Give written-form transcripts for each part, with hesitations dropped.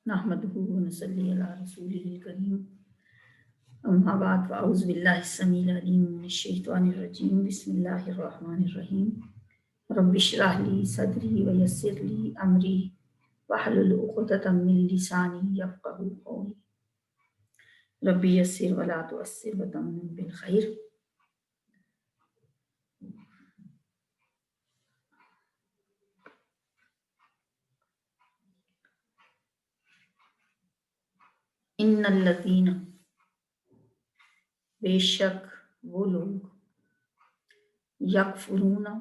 नहमदुहु व नसल्ली अला रसूलिल करीम अम्मा बाद फ़अऊज़ु बिल्लाहि स्समीइल अलीम मिनश शैतानिर रजीम बिस्मिल्लाहिर रहमानिर रहीम रब्बि इश्रह ली सदरी व यस्सिर ली अमरी वहलुल उक़दतम मिन लिसानी यफ़क़हू क़ौली रब्बि यस्सिर व ला तुअस्सिर व तम्मिम बिल खैर। इन्नल्लज़ीना बेशक वो लोग यकफुरूना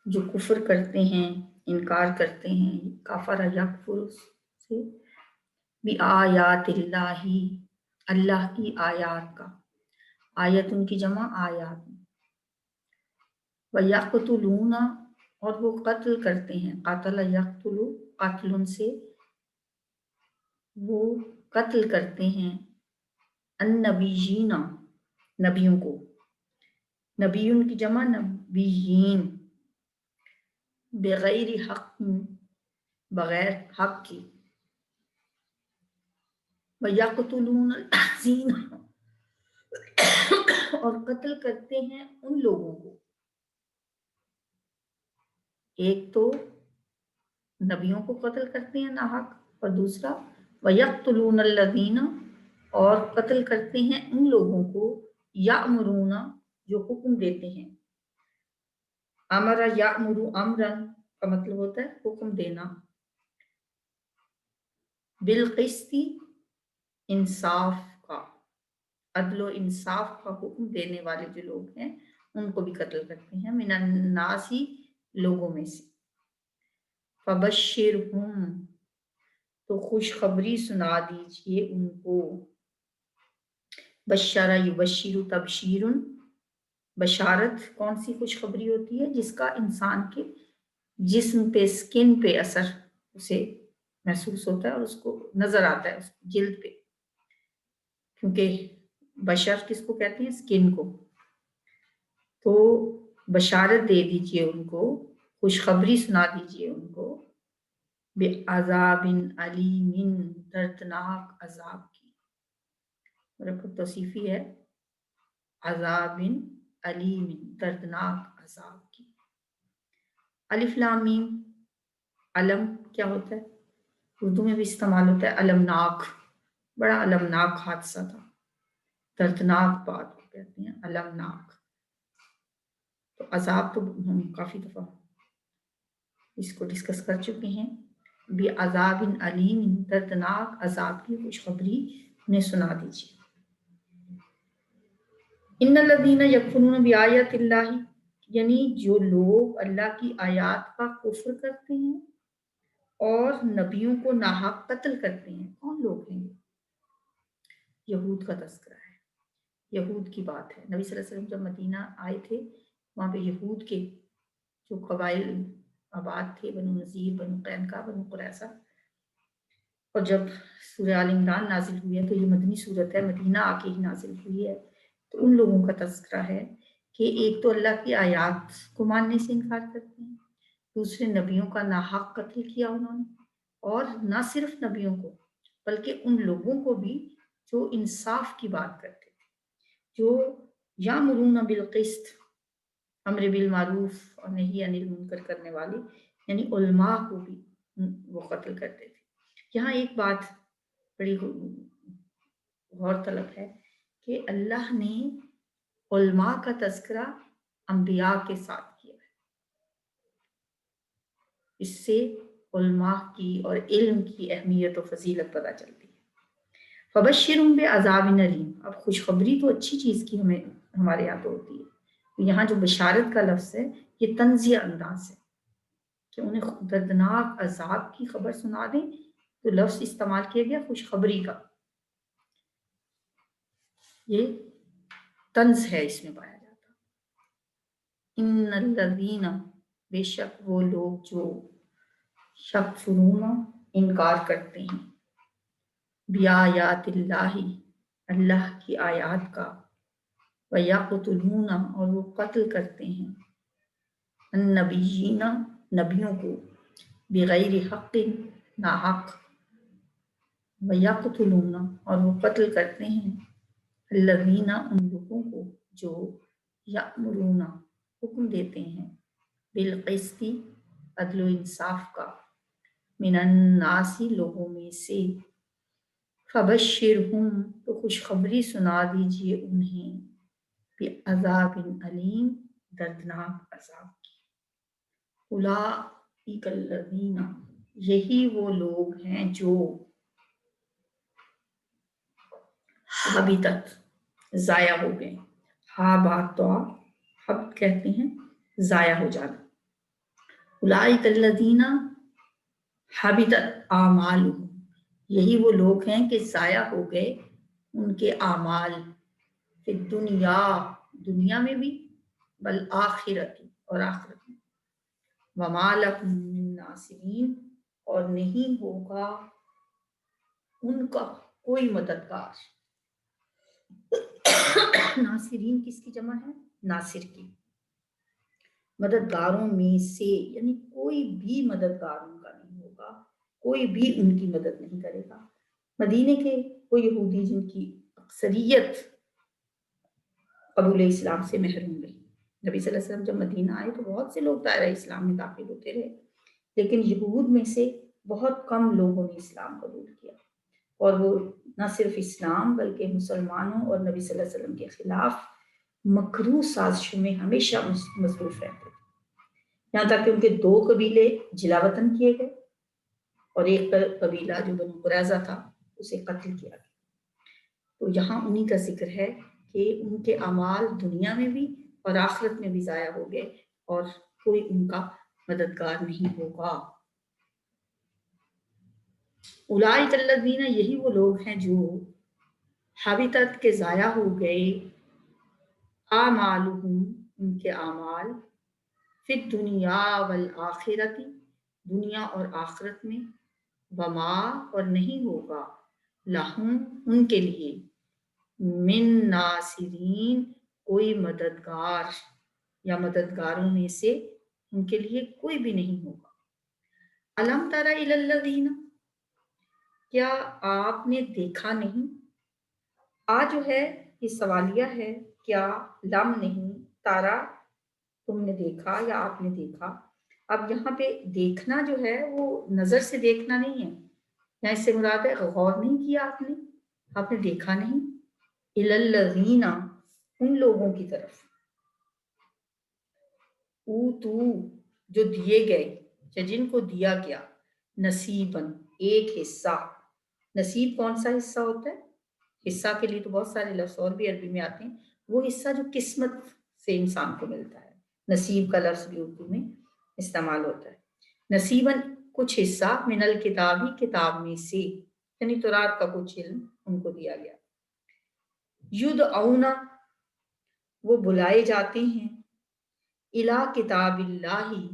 जो कुफ्र करते हैं, इनकार करते हैं, काफरा यकफुर से भी आयातिल्लाही अल्लाह की आयात का, आयत उनकी जमा आयात, व यक़तुलूना और वो कत्ल करते हैं, क़तल यक़तुलु क़त्लुन से वो कत्ल करते हैं, अन्नबीयीना नबियों को, नबीयुन की जमा नबीयीन, बगैर हक़ बगैर हक की, व यक़तुलून अल्लज़ीना और कत्ल करते हैं उन लोगों को, एक तो नबियों को कत्ल करते हैं नाहक, और दूसरा वयक़्तुलून अल्लज़ीना और कत्ल करते हैं उन लोगों को यामुरूना जो हुक्म देते हैं, अमरा यामुरु अमरन का मतलब होता है हुक्म देना, बिलक़िस्ति इंसाफ का, अदलो इंसाफ का हुक्म देने वाले जो लोग हैं उनको भी कत्ल करते हैं, मिनन्नासी लोगों में से, फबश्शिरहुम तो खुशखबरी सुना दीजिए उनको, बशरा युबश्शिरु तबशीरुन, बशारत कौन सी खुशखबरी होती है जिसका इंसान के जिस्म पे, स्किन पे असर उसे महसूस होता है और उसको नजर आता है उसकी जिल्द पे, क्योंकि बशर किसको कहते हैं, स्किन को, तो बशारत दे दीजिए उनको, खुशखबरी सुना दीजिए उनको, बेअज़ाबिन अलीमिन दर्दनाक अजाब की, तौसीफी है, अज़ाबिन अलीमिन दर्दनाक अजाब की। अलिफ लाम मीम, अलम क्या होता है, उर्दू में भी इस्तेमाल होता है, अलमनाक, बड़ा अलमनाक हादसा था, दर्दनाक बात को कहते हैं अलमनाक। तो अजाब तो हम काफी दफा इसको डिस्कस कर चुके हैं, भी अजाबिन अलीम, दर्दनाक अजाब की खुशखबरी उन्हें सुना दीजिए। इन्नल्लज़ीना यकफुरूना बिआयातिल्लाहि, यानी जो लोग अल्लाह की आयात का कुफ्र करते हैं और नबियों को नाहक कत्ल करते हैं, कौन लोग हैं? यहूद का तस्करा है, यहूद की बात है। नबी सल्लल्लाहु अलैहि वसल्लम जब मदीना आए थे, वहाँ पे यहूद के जो कबाइल आबाद थे, बनु नज़ीर, बनु कैनुका, बनु कुरैज़ा, और जब सूरह आल इमरान नाजिल हुई है तो ये मदनी सूरत है, मदीना आके ही नाजिल हुई है, तो उन लोगों का तस्करा है कि एक तो अल्लाह की आयात को मानने से इनकार करते हैं, दूसरे नबियों का नाहक कत्ल किया उन्होंने, और ना सिर्फ नबियों को बल्कि उन लोगों को भी जो इंसाफ की बात करते थे, जो यामुरूना बिल क़िस्त, अम्र बिल मारूफ और नही अनिल मुनकर करने वाले, यानी उलमा को भी वो कत्ल करते थे। यहाँ एक बात बड़ी गौरतलब है कि अल्लाह ने उलमा का तज़किरा अंबिया के साथ किया है, इससे उलमा की और इल्म की अहमियत और फजीलत पता चलती है। फबश्शिरहुम बिअज़ाबिन अलीम, अब खुशखबरी तो अच्छी चीज़ की हमें हमारे यहाँ तो होती है, तो यहाँ जो बशारत का लफ्ज़ है ये तंज़िया अंदाज है कि उन्हें दर्दनाक अजाब की खबर सुना दें, तो लफ्ज़ इस्तेमाल किया गया खुशखबरी का, ये तंज है इसमें पाया जाता। इन्नल्लज़ीना बेशक वो लोग जो यकफुरूना इनकार करते हैं, बिआयातिल्लाहि अल्लाह की आयात का, व यक़तुलूना और वो कत्ल करते हैं, अन्नबिय्यीना नबियों को, बिगैर हक़्क़िन नाहक, वयक़्तुलून, और वो कत्ल करते हैं, अल्लज़ीना, उन लोगों को जो यअमुरून, हुक्म देते हैं, बिलक़िस्ति, अदल व इंसाफ का, मिनन्नासी, लोगों में से, फबश्शिरहुम, तो खुशखबरी सुना दीजिए उन्हें, बिअज़ाबिन अलीम, दर्दनाक अज़ाब की। उलाइकल्लज़ीना, यही वो लोग हैं जो हबितत, ज़ाया हो गए। हाबात हब कहते हैं ज़ाया हो जाना। उलाइकल्लज़ीना हबितत आमालुहुम, यही वो लोग हैं कि ज़ाया हो गए उनके आमाल, फिर दुनिया, दुनिया में भी, बल आखिरती, और आखिरत में, वमा लहुम मिन नासिरीन, और नहीं होगा उनका कोई मददगार। नासिरीन किसकी जमा है? नासिर की। मददगारों में से, यानी कोई भी मददगार उनका नहीं होगा, कोई भी उनकी मदद नहीं करेगा। मदीने के वो यहूदी जिनकी अक्सरियत कबूल इस्लाम से महरूम रही, नबी सल्लल्लाहु अलैहि वसल्लम जब मदीना आए तो बहुत से लोग दायरा इस्लाम में दाखिल होते रहे, लेकिन यहूद में से बहुत कम लोगों ने इस्लाम कबूल किया, और वो न सिर्फ इस्लाम बल्कि मुसलमानों और नबी सल्लल्लाहु अलैहि वसल्लम के खिलाफ मकरूह साजिशों में हमेशा मसरूफ रहते थे। यहाँ तक कि उनके 2 कबीले जिलावतन किए गए, और एक कबीला जो बनु कुरैज़ा था उसे कत्ल किया गया। तो यहाँ उन्हीं का जिक्र है कि उनके अमाल दुनिया में भी और आखिरत में भी ज़ाया हो गए, और कोई उनका मददगार नहीं होगा। उलाइकल्लज़ीना, यही वो लोग हैं जो हबितत के ज़ाया हो गए, आमालुहुम, उनके अमाल, फिर दुनिया वल आखिरती, दुनिया और आखिरत में, वमा, और नहीं होगा, लहुम, उनके लिए, मिन नासिरीन, कोई मददगार, या मददगारों में से उनके लिए कोई भी नहीं होगा। अलम तरा इलल्लज़ीना, क्या आपने देखा नहीं? आ जो है ये सवालिया है, क्या लम नहीं, तारा तुमने देखा या आपने देखा। अब यहाँ पे देखना जो है वो नजर से देखना नहीं है, यहाँ इससे मुराद है गौर नहीं किया आपने, आपने देखा नहीं। इलल्लज़ीना, उन लोगों की तरफ, ऊतू, जो दिए गए, या जिनको दिया गया, नसीबन, एक हिस्सा। नसीब कौन सा हिस्सा होता है? हिस्सा के लिए तो बहुत सारे लफ्ज़ और भी अरबी में आते हैं, वो हिस्सा जो किस्मत से इंसान को मिलता है। नसीब का लफ्ज़ भी उर्दू में इस्तेमाल होता है। नसीबन, कुछ हिस्सा, मिनल किताबी, किताब में से, यानी तौरात का कुछ इल्म उनको दिया गया। युदऔना, वो बुलाए जाते हैं, इला किताबिल्लाही,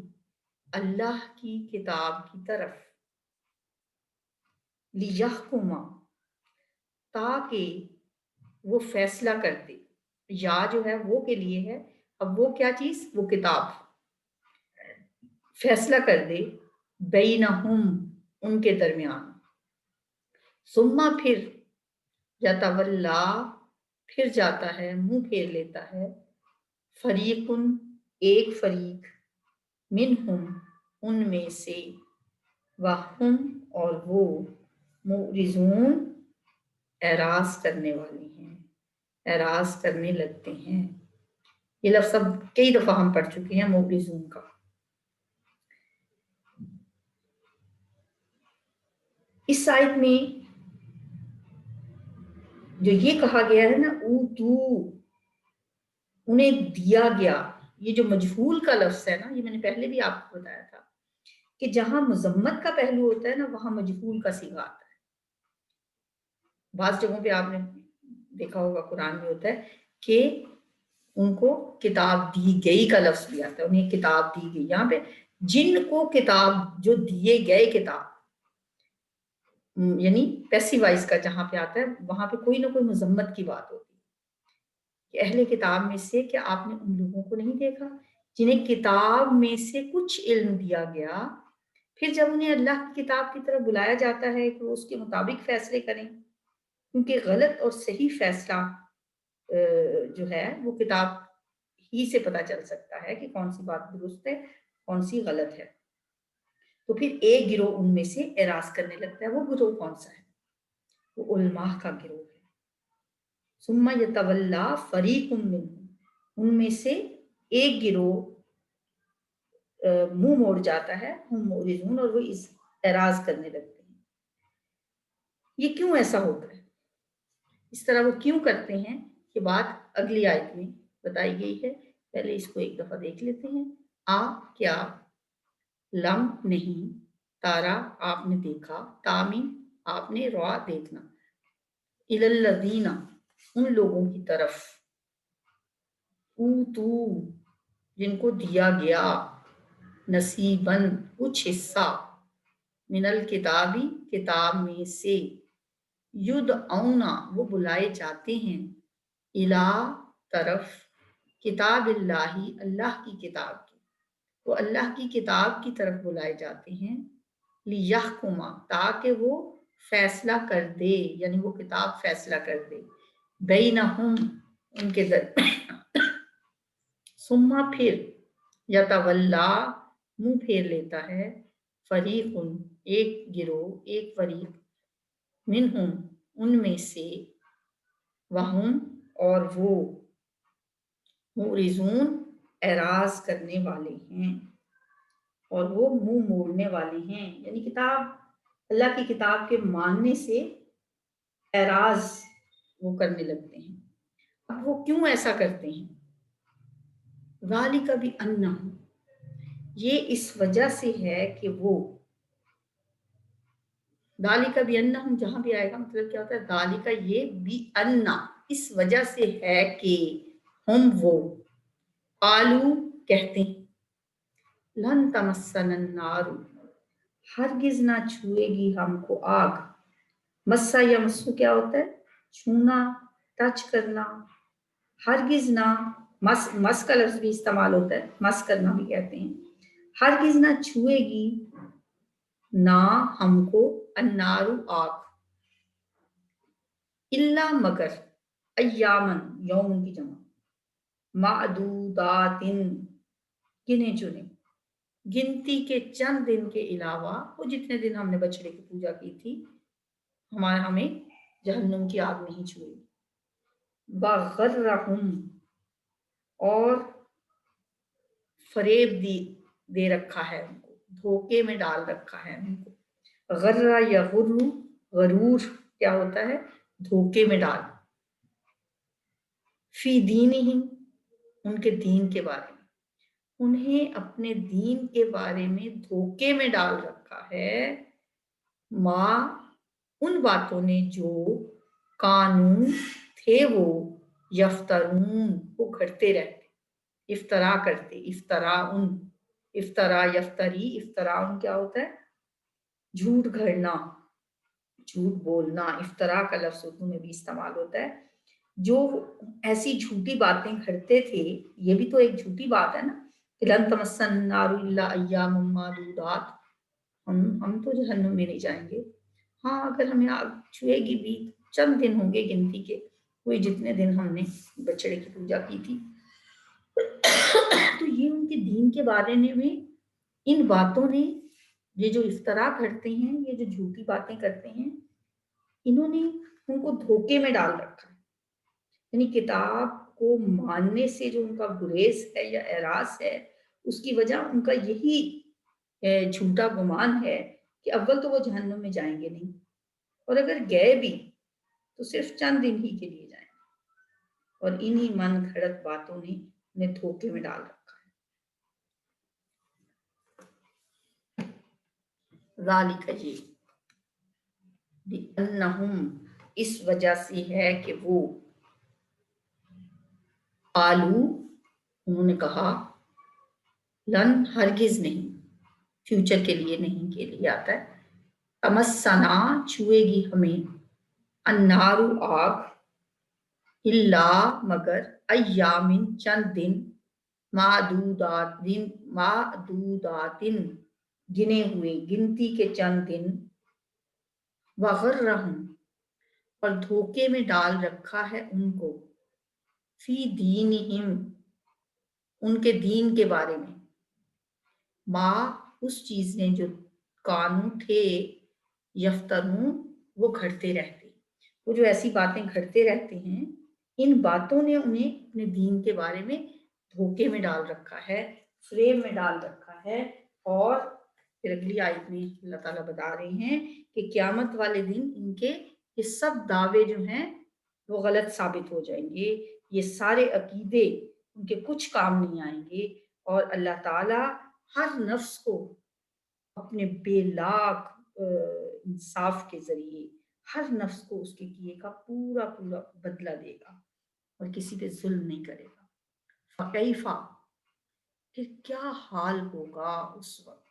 अल्लाह की किताब की तरफ, लियहकुमा, ताकि वो फैसला कर दे। या जो है वो के लिए है, अब वो क्या चीज, वो किताब फैसला कर दे, बैनहुम, उनके दरमियान। सुम्मा, फिर, यतवल्ला, फिर जाता है, मुंह फेर लेता है, फरीकुन, एक फरीक, मिनहुम, उनमें से, वहुम, और वो, मुरिजून, एराज करने वाले हैं, एराज करने लगते हैं। ये लफ्ज़ सब कई दफा हम पढ़ चुके हैं, मुरिजून का। इस आयत में जो ये कहा गया है ना, ऊतू, उन्हें दिया गया, ये जो मजहूल का लफ्ज़ है ना, ये मैंने पहले भी आपको बताया था कि जहां मुजम्मत का पहलू होता है ना, वहां मजहूल का सीगा आता है। बाज़ जगहों पे आपने देखा होगा कुरान में होता है कि उनको किताब दी गई का लफ्ज़ भी आता है, उन्हें किताब दी गई। यहाँ पे जिनको किताब, जो दिए गए किताब, यानी पैसिव वॉइस का जहां पे आता है वहां पे कोई ना कोई मुजम्मत की बात होती है कि अहले किताब में से क्या आपने उन लोगों को नहीं देखा जिन्हें किताब में से कुछ इल्म दिया गया, फिर जब उन्हें अल्लाह की किताब की तरफ बुलाया जाता है कि वो उसके मुताबिक फैसले करें, क्योंकि गलत और सही फैसला जो है वो किताब ही से पता चल सकता है कि कौन सी बात दुरुस्त है, कौन सी गलत है। तो फिर एक गिरोह उनमें से एराज करने लगता है। वो गिरोह कौन सा है? वो उलमा का गिरोह है। सुम्मा यतवल्ला फरीकुम मिनहुम, उनमें से एक गिरोह मुंह मोड़ जाता है, हम मोरिजून, और वो इस एराज करने लगते हैं। ये क्यों ऐसा होता है? इस तरह वो क्यों करते हैं, ये बात अगली आयत में बताई गई है। पहले इसको एक दफा देख लेते हैं। आ क्या, लम नहीं, तारा आपने देखा, तामी आपने रॉ देखना, इलल्लज़ीना उन लोगों की तरफ, ऊतू जिनको दिया गया, नसीबन कुछ हिस्सा, मिनल किताबी किताब में से, युद औना वो बुलाए जाते हैं, इला तरफ, किताब इल्लाही अल्लाह की किताब की, वो अल्लाह की किताब की तरफ बुलाए जाते हैं, लियहकुमा ताकि वो फैसला कर दे, यानी वो किताब फैसला कर दे, बैनहुम उनके दर सुम्मा फिर, यतवल्ला मुंह फेर लेता है, फरीकुन एक गिरोह, एक फरीक, मिनहुम उनमें से, वहुम और वो, मुरिजून एराज करने वाले हैं, और वो मुंह मोड़ने वाले हैं, यानी किताब, अल्लाह की किताब के मानने से एराज वो करने लगते हैं। अब वो क्यों ऐसा करते हैं? ज़ालिका भी अन्ना, ये इस वजह से है कि वो, दालिका भी अन्ना हम जहां भी आएगा मतलब क्या होता है, दालिका ये भी अन्ना इस वजह से है कि हम वो, आलू कहते हैं, लन तमस्सन नारू हरगिज ना छुएगी हमको आग, मस्सा या मस्सू क्या होता है? छूना, टच करना, हरगिज ना, मस का लफ्ज भी इस्तेमाल होता है, मस करना भी कहते हैं, हरगिज ना छुएगी ना हमको अन्नारू आग, इल्ला मगर, अय्यामन यौमन की जमा, मादूदातिन गिने चुने, गिनती के चंद दिन के अलावा, वो जितने दिन हमने बछड़े की पूजा की थी, हमें जहन्नुम की आग नहीं छुएगी। बगर्रहुम और फरेब दे रखा है उनको, धोखे में डाल रखा है उनको। गर्रा या गुर्रू, गरूर क्या होता है? धोखे में डाल। फी दीनिहिम उनके दीन के बारे में, उन्हें अपने दीन के बारे में धोखे में डाल रखा है, माँ उन बातों ने जो, कानून थे वो, यफ्तरून वो घटते रहते, इफ्तरा करते, इफ्तरा यफ्तरी, इफ्तराउन क्या होता है? झूठ घड़ना, झूठ बोलना, इफ्तरा का लफ्ज उर्दू में भी इस्तेमाल होता है। जो ऐसी झूठी बातें घड़ते थे, ये भी तो एक झूठी बात है ना, लन तमस्सन नारु इल्ला अय्यामुम मादूदात, हम तो जहन्नुम में नहीं जाएंगे, हाँ अगर हमें आग छुएगी भी, चंद दिन होंगे गिनती के, वही जितने दिन हमने बछड़े की पूजा की थी। तो ये उनके दीन के बारे में इन बातों ने, ये जो इफ्तरा करते हैं, ये जो झूठी बातें करते हैं, इन्होंने उनको धोखे में डाल रखा है। यानी किताब को मानने से जो उनका गुरेज है या एराज है, उसकी वजह उनका यही झूठा गुमान है कि अव्वल तो वो जहन्नुम में जाएंगे नहीं, और अगर गए भी तो सिर्फ चंद दिन ही के लिए जाएंगे, और इन्हीं मन घड़त बातों ने उन्हें धोखे में डाल रखा है। ज़ालिका ये, बिअन्नहुम इस वजह से है कि वो, आलू उन्होंने कहा, लन हरगिज नहीं, फ्यूचर के लिए नहीं के लिए आता है, तमस्सना छुएगी हमें, अन्नारु आग, इल्ला मगर, अय्यामिन चंद दिन, मादूदातिन गिने हुए, गिनती के चंद दिन, वगर्रहुम, और धोखे में डाल रखा है उनको, फी दीनिहिम, उनके दीन के बारे में, माँ उस चीज ने जो कानू थे, यफ्तरून, वो घड़ते रहते, वो जो ऐसी बातें घड़ते रहते हैं, इन बातों ने उन्हें अपने दीन के बारे में धोखे में डाल रखा है, फ्रेम में डाल रखा है। और फिर अगली आयत में अल्लाह ताला बता रहे हैं कि क़यामत वाले दिन इनके ये सब दावे जो हैं वो गलत साबित हो जाएंगे, ये सारे अकीदे उनके कुछ काम नहीं आएंगे, और अल्लाह ताला हर नफ्स को अपने बेलाग इंसाफ के जरिए हर नफ्स को उसके किए का पूरा पूरा बदला देगा और किसी पे जुल्म नहीं करेगा। फकैफा, फिर क्या हाल होगा उस वक्त,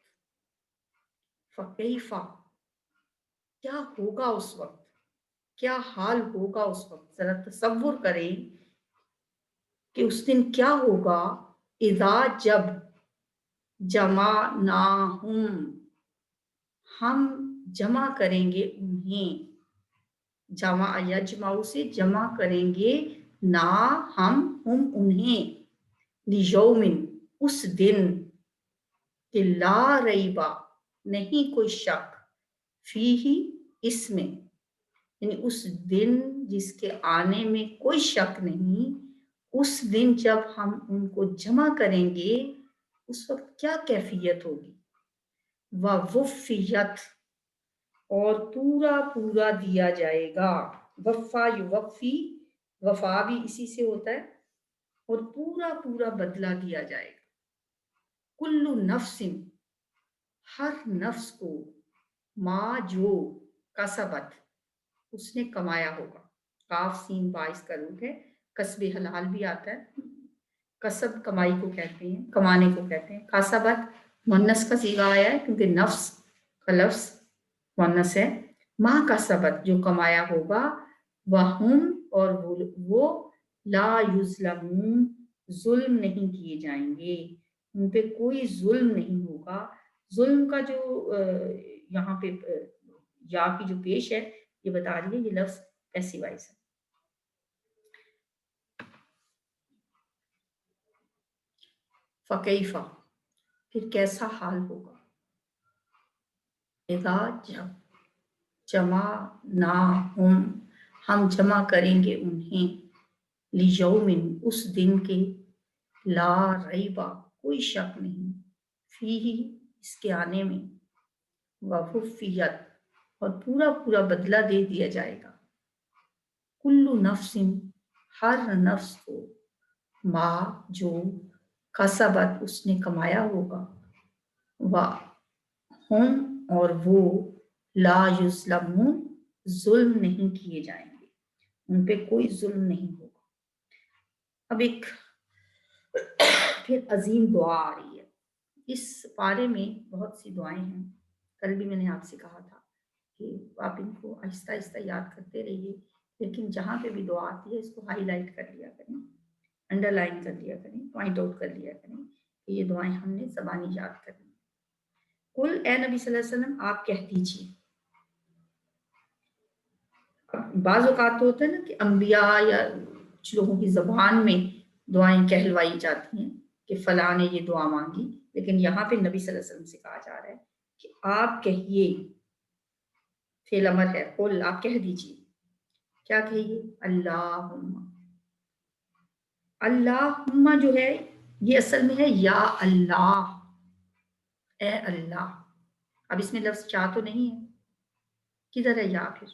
फकैफा, क्या होगा उस वक्त, क्या हाल होगा उस वक्त। जरा तसव्वुर करें कि उस दिन क्या होगा। इज़ा, जब, जमा ना हम जमा करेंगे उन्हें, जमा यजमाऊ से जमा करेंगे, ना हम उन्हें, लियौमिन, उस दिन, कि ला रईबा, नहीं कोई शक, फीही, इसमें, यानी उस दिन जिसके आने में कोई शक नहीं, उस दिन जब हम उनको जमा करेंगे उस वक्त क्या कैफियत होगी। वुफ़ियत, और पूरा पूरा दिया जाएगा, वफ़ा युवफ़ी, वफ़ा भी इसी से होता है, और पूरा पूरा बदला दिया जाएगा। कुल्लु नफ्सिन, हर नफ्स को, माँ जो, कसबत, उसने कमाया होगा। काफ सीन बाइस का रूप है, कसबे हलाल भी आता है, कसब कमाई को कहते हैं, कमाने को कहते हैं। कासबत मुन्नस का सीगा आया है क्योंकि नफ्स का लफ्ज मुन्नस है। माँ का सबत, जो कमाया होगा, वहुम, और वो ला युज़लमून, जुल्म नहीं किए जाएंगे, उन पे कोई जुल्म नहीं होगा। जुल्म का जो यहाँ पे या की जो पेश है ये बता रही है, ये लफ्ज पैसिव वॉइस है। फकैफा, फिर कैसा हाल होगा। इज़ा, जब, जमा ना हम जमा करेंगे उन्हें, लियौमिन, उस दिन के, ला रईबा, कोई शक नहीं, फीही, इसके आने में, वफुफियत, और पूरा पूरा बदला दे दिया जाएगा। कुल्लु नफ्सिन, हर नफ्स को, मा जो, कसबत, उसने कमाया होगा, व हम, और वो, ला युज़लमून, जुल्म नहीं किए जाएंगे, उन पे कोई जुल्म नहीं होगा। अब एक फिर अजीम दुआ आ रही है। इस पारे में बहुत सी दुआएं हैं, कल भी मैंने आपसे कहा था कि आप इनको आहिस्ता आहिस्ता याद करते रहिए, लेकिन जहाँ पे भी दुआ आती है इसको हाईलाइट कर लिया करें, अंडरलाइन कर लिया करें, पॉइंट आउट कर लिया करें कि ये दुआएं हमने ज़बानी याद करनी। कुल ए नबी सल्लल्लाहु अलैहि वसल्लम, आप कह दीजिए। बाज़ औक़ात तो होता है ना कि अम्बिया या कुछ लोगों की ज़बान में दुआएं कहलवाई जाती हैं कि फलां ने ये दुआ मांगी, लेकिन यहाँ पे नबी सल्लल्लाहु अलैहि वसल्लम से कहा जा रहा है कि आप कहिए, फेल अमर है, कुल, आप कह दीजिए। क्या कहिए, अल्लाहुम्मा। अल्लाहुम्मा जो है ये असल में है या अल्लाह, ए अल्लाह। अब इसमें लफ्ज चाह तो नहीं है, किधर है या, फिर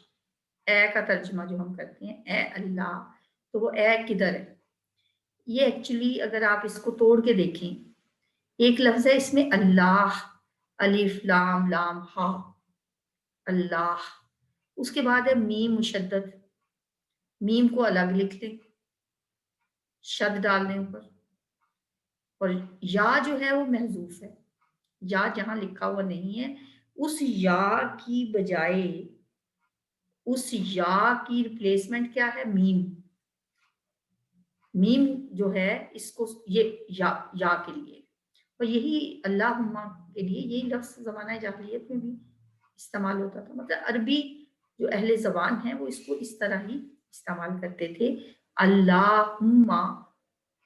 ए का तर्जुमा जो हम करते हैं ए अल्लाह, तो वो ए किधर है। ये एक्चुअली अगर आप इसको तोड़ के देखें, एक लफ्ज है इसमें अल्लाह, अलिफ लाम लाम हा, अल्लाह, उसके बाद है मीम मुशद्दद, मीम को अलग लिख लें, शद डाल दें ऊपर, और या जो है वो महजूफ है, या जहां लिखा हुआ नहीं है, उस या की बजाय उस या की रिप्लेसमेंट क्या है, मीम। मीम जो है इसको ये या के लिए, اور یہی اللہم کے لیے یہی لفظ زمانہ جاہلیت میں بھی استعمال ہوتا تھا. مطلب عربی جو اہل زبان ہیں وہ اس کو اس طرح ہی استعمال کرتے تھے. اللہم،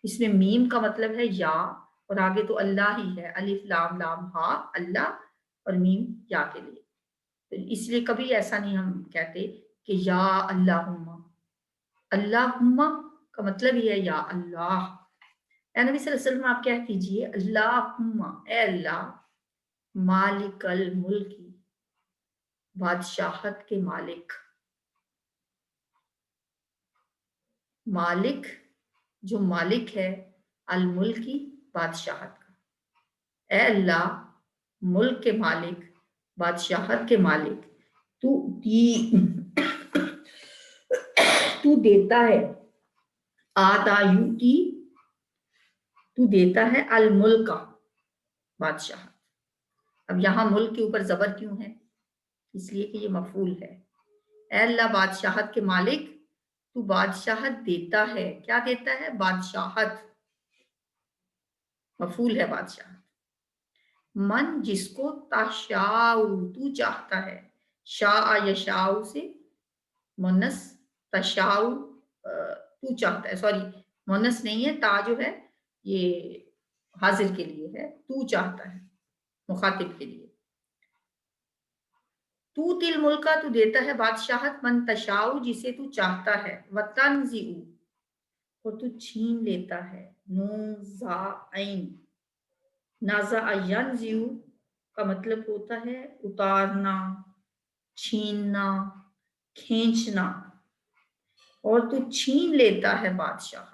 اس میں میم کا مطلب ہے یا، اور آگے تو اللہ ہی ہے، الف لام لام ہا، اللہ، اور میم یا کے لیے. تو اس لیے کبھی ایسا نہیں ہم کہتے کہ یا اللہم. اللہم کا مطلب ہی ہے یا اللہ. اے نبی صلی اللہ علیہ وسلم آپ کیا کیجئے، اللہم، اے اللہ، مالک الملک، بادشاہت کے مالک. مالک جو مالک ہے، الملکی، بادشاہت کا. اے اللہ ملک کے مالک، بادشاہت کے مالک، تو دیتا ہے، آتا یوتی، تو دیتا ہے الملک، بادشاہت. اب یہاں ملک کے اوپر زبر کیوں ہے؟ اس لیے کہ یہ مفعول ہے. اے اللہ بادشاہت کے مالک، تو بادشاہت دیتا ہے. کیا دیتا ہے؟ بادشاہت، مفعول ہے بادشاہت. من، جس کو، تشاء، تو چاہتا ہے. شاء یشاء سے مونس، تشاء تو چاہتا ہے، سوری مونس نہیں ہے، تا جو ہے یہ حاضر کے لیے ہے، تو چاہتا ہے مخاطب کے لیے. تو تل ملکا، تو دیتا ہے بادشاہت، من تشاء، جسے تو چاہتا ہے. وتنزع، اور تو چھین لیتا ہے. نون زا عین، نازع ینزع کا مطلب ہوتا ہے اتارنا، چھیننا، کھینچنا. اور تو چھین لیتا ہے بادشاہ.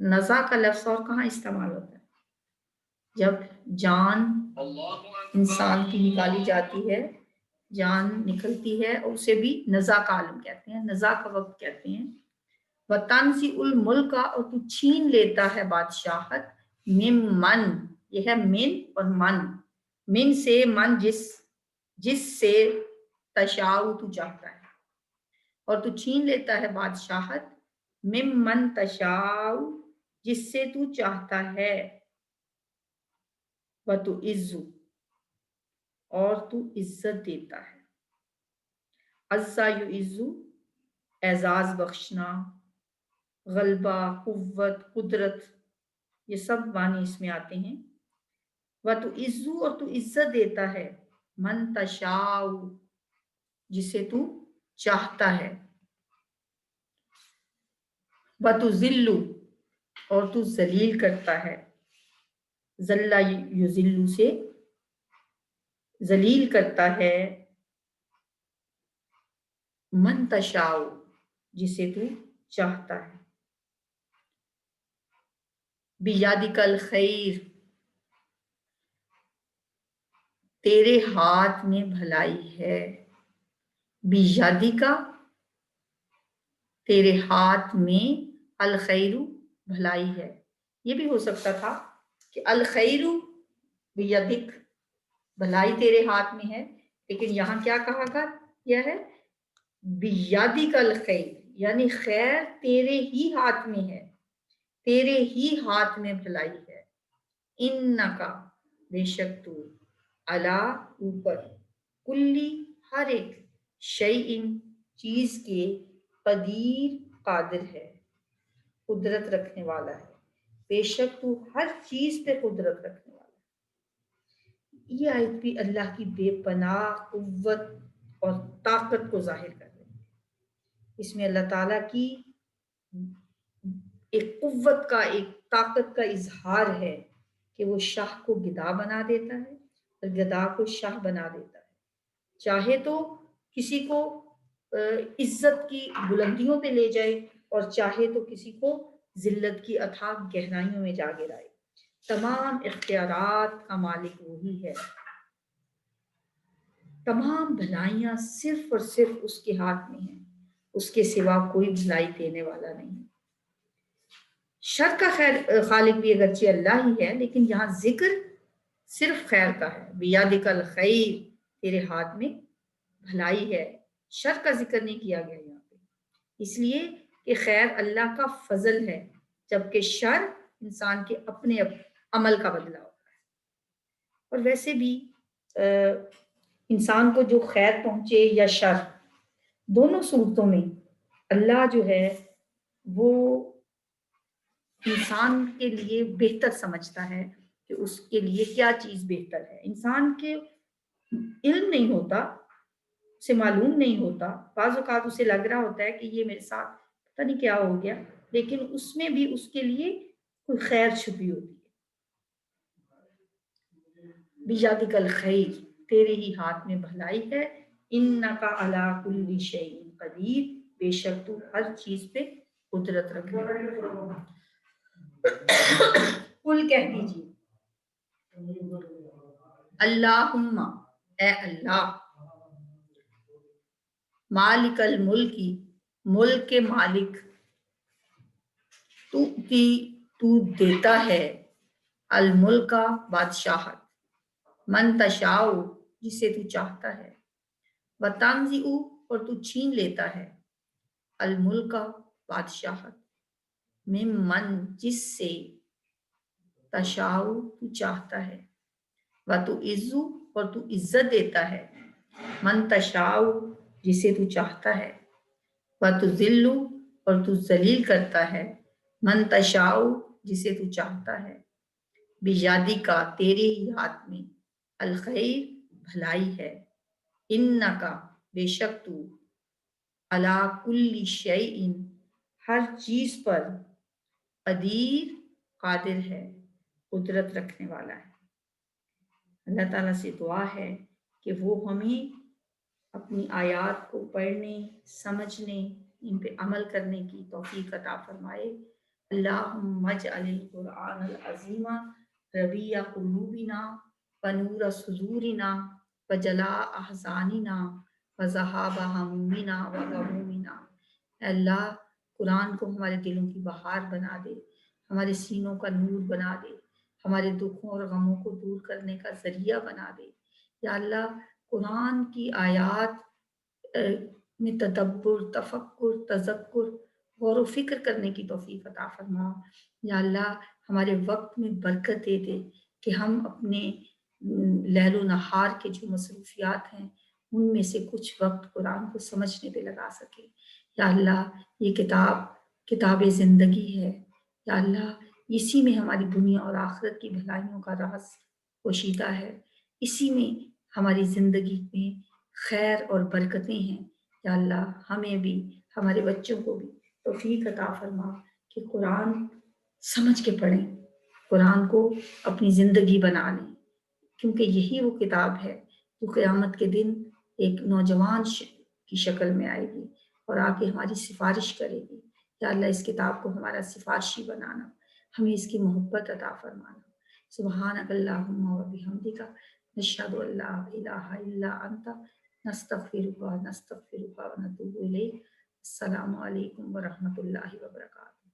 نزع کا لفظ اور کہاں استعمال ہوتا ہے؟ جب جان انسان کی نکالی جاتی ہے، جان نکلتی ہے، اور اسے بھی نزع کا عالم کہتے ہیں، نزع کا وقت کہتے ہیں. وَتَنزِعُ الْمُلْكَ، اور تو چھین لیتا ہے بادشاہت. ممن، یہ ہے من اور من. من سے من، جس سے، تشاء تو چاہتا ہے. اور تو چھین لیتا ہے بادشاہت ممن تشاء، جس سے تو چاہتا ہے. وَتُعِزُّ، اور تو عزت دیتا ہے. عزّ یعزّ، اعزاز بخشنا، غلبہ، قوت، قدرت، یہ سب معنی اس میں آتے ہیں. وَتُعِزُّ، اور تو عزت دیتا ہے. من تشاء، جسے تو چاہتا ہے. وَتُذِلُّ، اور تو ذلیل کرتا ہے. ذل یذل سے ذلیل کرتا ہے. من تشاء، جسے تو چاہتا ہے. بیادک الخیر، تیرے ہاتھ میں بھلائی ہے. بیادک، تیرے ہاتھ میں، الخیر، بھلائی ہے. یہ بھی ہو سکتا تھا کہ الخیر بیدک، بھلائی تیرے ہاتھ میں ہے، لیکن یہاں کیا کہا گیا ہے؟ بیادک الخیر، یعنی خیر تیرے ہی ہاتھ میں ہے، تیرے ہی ہاتھ میں بھلائی ہے. انکا، بے شک تو، علی، اوپر، کلی، ہر ایک، شیئن، چیز کے، قدیر، قادر ہے، قدرت رکھنے والا ہے. بے شک تو ہر چیز پہ قدرت رکھنے والا ہے. یہ آیت بھی اللہ کی بے پناہ قوت اور طاقت کو ظاہر کر رہی ہے. اس میں اللہ تعالیٰ کی ایک قوت کا، ایک طاقت کا اظہار ہے کہ وہ شاہ کو گدا بنا دیتا ہے اور گدا کو شاہ بنا دیتا ہے. چاہے تو کسی کو عزت کی بلندیوں پہ لے جائے، اور چاہے تو کسی کو ذلت کی اتھاہ گہرائیوں میں جا گرائے. تمام اختیارات کا مالک وہی ہے. تمام بھلائیاں صرف اور صرف اس کے ہاتھ میں ہیں، اس کے سوا کوئی بھلائی دینے والا نہیں. شر کا خالق بھی اگرچہ اللہ ہی ہے، لیکن یہاں ذکر صرف خیر کا ہے. بیادک الخیر، تیرے ہاتھ میں بھلائی ہے. شر کا ذکر نہیں کیا گیا یہاں پہ، اس لیے کہ خیر اللہ کا فضل ہے، جبکہ شر انسان کے اپنے عمل کا بدلہ ہو. اور ویسے بھی انسان کو جو خیر پہنچے یا شر، دونوں صورتوں میں اللہ جو ہے وہ انسان کے لیے بہتر سمجھتا ہے کہ اس کے لیے کیا چیز بہتر ہے۔ انسان کے علم نہیں ہوتا، اسے معلوم نہیں ہوتا، بعض اوقات اسے لگ رہا ہوتا ہے کہ یہ میرے ساتھ پتہ نہیں کیا ہو گیا، لیکن اس میں بھی اس کے لیے کوئی خیر چھپی ہوتی ہے۔ بیادک الخیر، تیرے ہی ہاتھ میں بھلائی ہے، انک علی کل شیء قدیر، بے شک تو ہر چیز پہ قدرت رکھنے والا۔ قل کہہ دیجیے، اللہم، اے اللہ، مالک الملکی، ملک کے مالک، تو دیتا ہے، الملک کا بادشاہت، من تشاء، جسے تو چاہتا ہے، وتنزع، اور تو چھین لیتا ہے، الملک کا بادشاہت، ممن، جس سے، تشاء، تو چاہتا ہے، وتعز، اور تو عزت دیتا ہے، من تشاء، جسے تو چاہتا ہے، وتذل، اور تو ذلیل کرتا ہے، من تشاء، جسے تو چاہتا ہے، بیادی کا، تیرے ہی ہاتھ میں، الخیر، بھلائی ہے، انکا، بے شک تو، علی کل شیء، ہر چیز پر، قدیر، قادر ہے، قدرت رکھنے والا ہے۔ اللہ تعالیٰ سے دعا ہے کہ وہ ہمیں اپنی آیات کو پڑھنے، سمجھنے، ان پہ عمل کرنے کی توفیق عطا فرمائے۔ اللہم اجعل القرآن العظیم ربیع قلوبنا ونور صدورنا وجلاء احزاننا وذہاب ہمومنا وغمومنا۔ اے اللہ، قرآن کو ہمارے دلوں کی بہار بنا دے، ہمارے سینوں کا نور بنا دے، ہمارے دکھوں اور غموں کو دور کرنے کا ذریعہ بنا دے۔ یا اللہ، قرآن کی آیات میں تدبر، تفکر، تذکر، غور و فکر کرنے کی توفیق عطا فرما۔ یا اللہ، ہمارے وقت میں برکت دے دے کہ ہم اپنے لیل و نہار کے جو مصروفیات ہیں ان میں سے کچھ وقت قرآن کو سمجھنے پہ لگا سکے۔ یا اللہ، یہ کتاب زندگی ہے۔ یا اللہ، اسی میں ہماری دنیا اور آخرت کی بھلائیوں کا راز پوشیدہ ہے، اسی میں ہماری زندگی میں خیر اور برکتیں ہیں۔ یا اللہ، ہمیں بھی، ہمارے بچوں کو بھی توفیق عطا فرما کہ قرآن سمجھ کے پڑھیں، قرآن کو اپنی زندگی بنا لیں، کیونکہ یہی وہ کتاب ہے جو قیامت کے دن ایک نوجوان کی شکل میں آئے گی اور آ کے ہماری سفارش کرے گی۔ یا اللہ، اس کتاب کو ہمارا سفارشی بنانا، ہمیں اس کی محبت عطا فرمانا۔ سبحانک اللہم و بحمدک، نشہد ان لا الہ الا انت، نستغفرک و نتوب الیک۔ السلام علیکم ورحمۃ اللہ وبرکاتہ۔